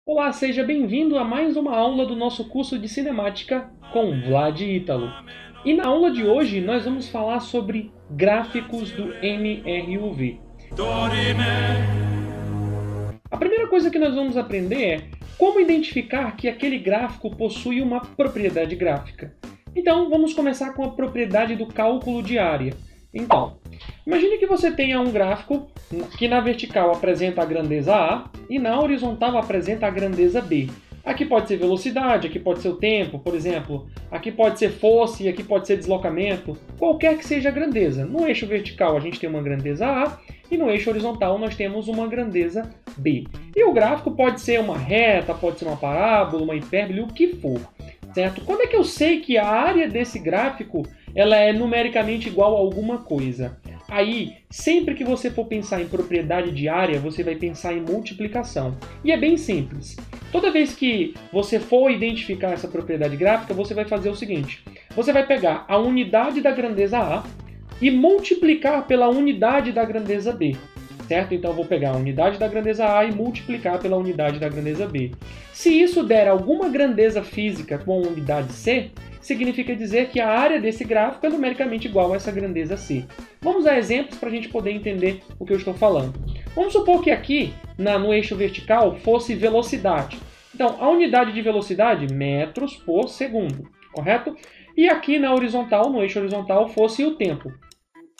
Olá, seja bem-vindo a mais uma aula do nosso curso de cinemática com Vlad Ítalo. E na aula de hoje nós vamos falar sobre gráficos do MRUV. A primeira coisa que nós vamos aprender é como identificar que aquele gráfico possui uma propriedade gráfica. Então vamos começar com a propriedade do cálculo de área. Então, imagine que você tenha um gráfico que na vertical apresenta a grandeza A e na horizontal apresenta a grandeza B. Aqui pode ser velocidade, aqui pode ser o tempo, por exemplo. Aqui pode ser força e aqui pode ser deslocamento. Qualquer que seja a grandeza. No eixo vertical a gente tem uma grandeza A e no eixo horizontal nós temos uma grandeza B. E o gráfico pode ser uma reta, pode ser uma parábola, uma hipérbole, o que for. Certo? Quando é que eu sei que a área desse gráfico ela é numericamente igual a alguma coisa? Aí, sempre que você for pensar em propriedade de área, você vai pensar em multiplicação. E é bem simples. Toda vez que você for identificar essa propriedade gráfica, você vai fazer o seguinte. Você vai pegar a unidade da grandeza A e multiplicar pela unidade da grandeza B. Certo? Então eu vou pegar a unidade da grandeza A e multiplicar pela unidade da grandeza B. Se isso der alguma grandeza física com a unidade C, significa dizer que a área desse gráfico é numericamente igual a essa grandeza C. Vamos dar exemplos para a gente poder entender o que eu estou falando. Vamos supor que aqui, no eixo vertical, fosse velocidade. Então, a unidade de velocidade, metros por segundo, correto? E aqui na horizontal, no eixo horizontal, fosse o tempo.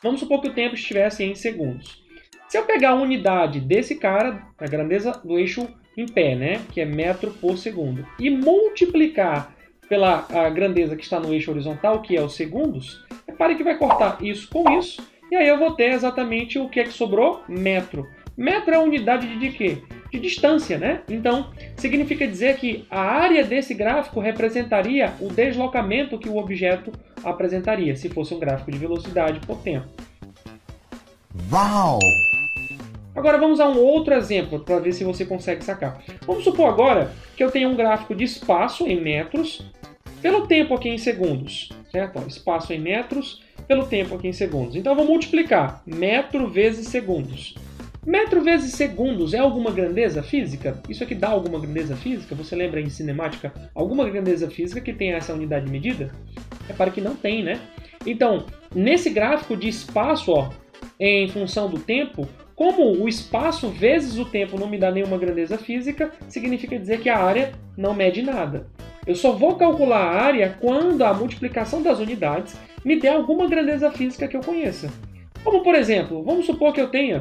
Vamos supor que o tempo estivesse em segundos. Se eu pegar a unidade desse cara, a grandeza do eixo em pé, né, que é metro por segundo, e multiplicar pela grandeza que está no eixo horizontal, que é os segundos, repare que vai cortar isso com isso, e aí eu vou ter exatamente o que é que sobrou? Metro. Metro é a unidade de quê? De distância, né? Então, significa dizer que a área desse gráfico representaria o deslocamento que o objeto apresentaria, se fosse um gráfico de velocidade por tempo. Uau! Agora vamos a um outro exemplo para ver se você consegue sacar. Vamos supor agora que eu tenho um gráfico de espaço em metros pelo tempo aqui em segundos. Certo? Espaço em metros pelo tempo aqui em segundos. Então eu vou multiplicar metro vezes segundos. Metro vezes segundos é alguma grandeza física? Isso aqui dá alguma grandeza física? Você lembra em cinemática alguma grandeza física que tenha essa unidade de medida? Repare que não tem, né? Então, nesse gráfico de espaço, ó, em função do tempo, como o espaço vezes o tempo não me dá nenhuma grandeza física, significa dizer que a área não mede nada. Eu só vou calcular a área quando a multiplicação das unidades me der alguma grandeza física que eu conheça. Como, por exemplo, vamos supor que eu tenha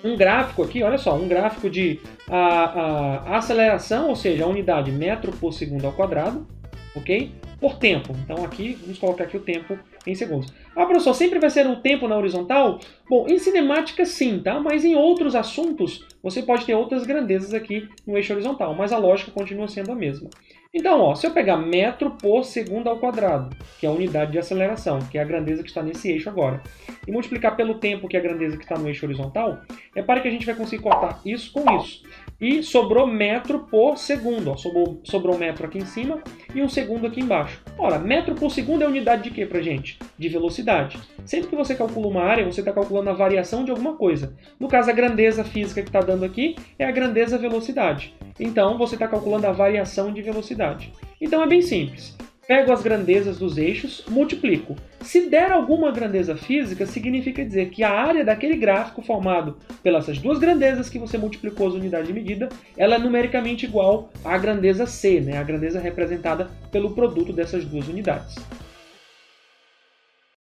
um gráfico aqui, olha só, um gráfico de a aceleração, ou seja, a unidade metro por segundo ao quadrado, ok? Por tempo. Então aqui, vamos colocar aqui o tempo em segundos. Ah, professor, sempre vai ser o tempo na horizontal? Bom, em cinemática sim, tá? Mas em outros assuntos, você pode ter outras grandezas aqui no eixo horizontal, mas a lógica continua sendo a mesma. Então, ó, se eu pegar metro por segundo ao quadrado, que é a unidade de aceleração, que é a grandeza que está nesse eixo agora, e multiplicar pelo tempo, que é a grandeza que está no eixo horizontal, repare que a gente vai conseguir cortar isso com isso. E sobrou metro por segundo. Ó, sobrou um metro aqui em cima e um segundo aqui embaixo. Ora, metro por segundo é unidade de quê pra gente? De velocidade. Sempre que você calcula uma área, você está calculando a variação de alguma coisa. No caso, a grandeza física que está dando aqui é a grandeza velocidade. Então, você está calculando a variação de velocidade. Então, é bem simples. Pego as grandezas dos eixos, multiplico. Se der alguma grandeza física, significa dizer que a área daquele gráfico formado pelas duas grandezas que você multiplicou as unidades de medida, ela é numericamente igual à grandeza C, né? A grandeza representada pelo produto dessas duas unidades.